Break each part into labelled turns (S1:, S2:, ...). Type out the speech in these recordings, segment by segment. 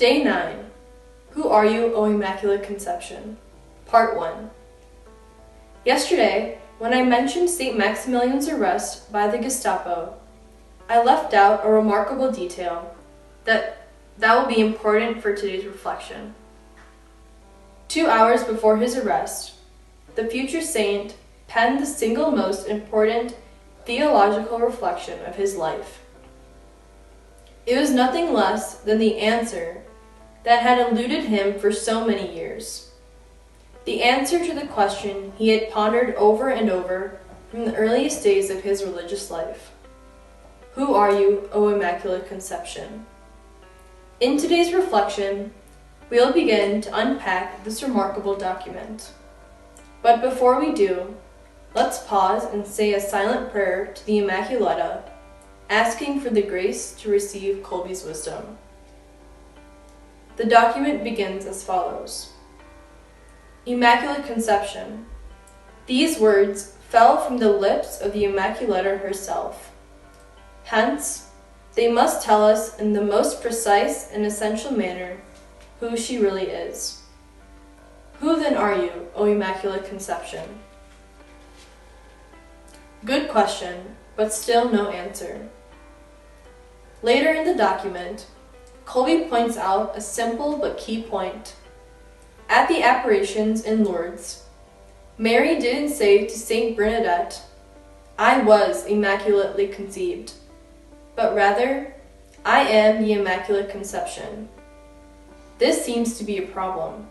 S1: Day 9. Who are you, O Immaculate Conception? Part 1. Yesterday, when I mentioned St. Maximilian's arrest by the Gestapo, I left out a remarkable detail that will be important for today's reflection. 2 hours before his arrest, the future saint penned the single most important theological reflection of his life. It was nothing less than the answer that had eluded him for so many years. The answer to the question he had pondered over and over from the earliest days of his religious life. Who are you, O Immaculate Conception? In today's reflection, we'll begin to unpack this remarkable document. But before we do, let's pause and say a silent prayer to the Immaculata, asking for the grace to receive Kolbe's wisdom. The document begins as follows. Immaculate Conception. These words fell from the lips of the Immaculata herself. Hence, they must tell us in the most precise and essential manner who she really is. Who then are you, O Immaculate Conception? Good question, but still no answer. Later in the document, Kolbe points out a simple but key point. At the apparitions in Lourdes, Mary didn't say to Saint Bernadette, I was immaculately conceived, but rather, I am the Immaculate Conception. This seems to be a problem.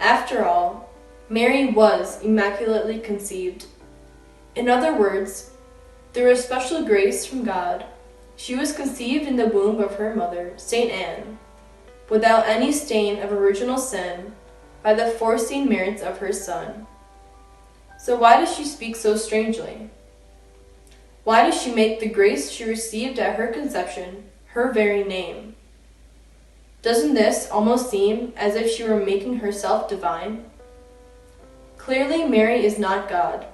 S1: After all, Mary was immaculately conceived. In other words, through a special grace from God, she was conceived in the womb of her mother, Saint Anne, without any stain of original sin, by the foreseen merits of her Son. So why does she speak so strangely? Why does she make the grace she received at her conception her very name? Doesn't this almost seem as if she were making herself divine? Clearly, Mary is not God.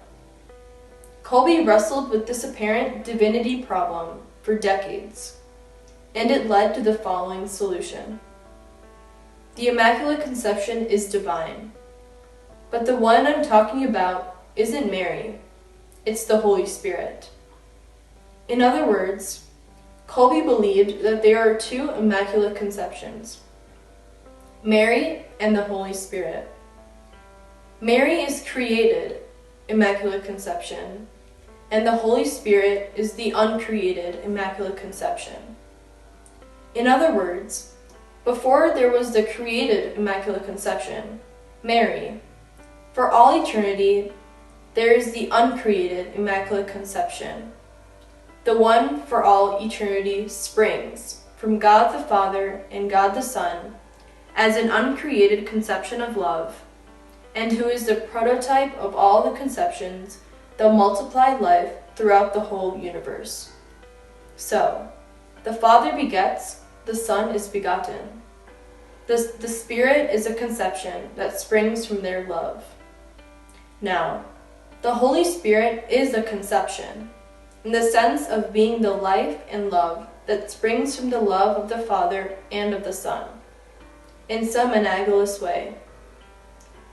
S1: Kolbe wrestled with this apparent divinity problem for decades, and it led to the following solution. The Immaculate Conception is divine, but the one I'm talking about isn't Mary, it's the Holy Spirit. In other words, Kolbe believed that there are two Immaculate Conceptions, Mary and the Holy Spirit. Mary is created Immaculate Conception, and the Holy Spirit is the uncreated Immaculate Conception. In other words, before there was the created Immaculate Conception, Mary, for all eternity, there is the uncreated Immaculate Conception. The one for all eternity springs from God the Father and God the Son as an uncreated conception of love, and who is the prototype of all the conceptions that multiply life throughout the whole universe. So, the Father begets, the Son is begotten. The Spirit is a conception that springs from their love. Now, the Holy Spirit is a conception, in the sense of being the life and love that springs from the love of the Father and of the Son, in some analogous way.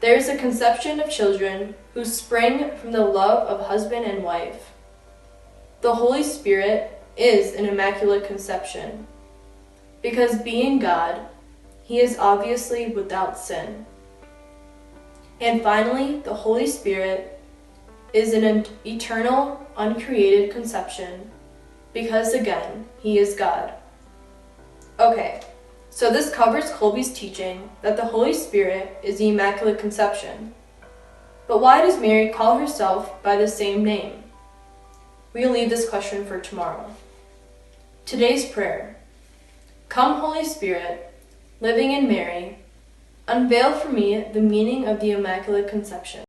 S1: There is a conception of children who spring from the love of husband and wife. The Holy Spirit is an Immaculate Conception, because being God, he is obviously without sin. And finally, the Holy Spirit is an eternal, uncreated conception, because again, he is God. Okay. So this covers Kolbe's teaching that the Holy Spirit is the Immaculate Conception. But why does Mary call herself by the same name? We'll leave this question for tomorrow. Today's prayer. Come, Holy Spirit, living in Mary, unveil for me the meaning of the Immaculate Conception.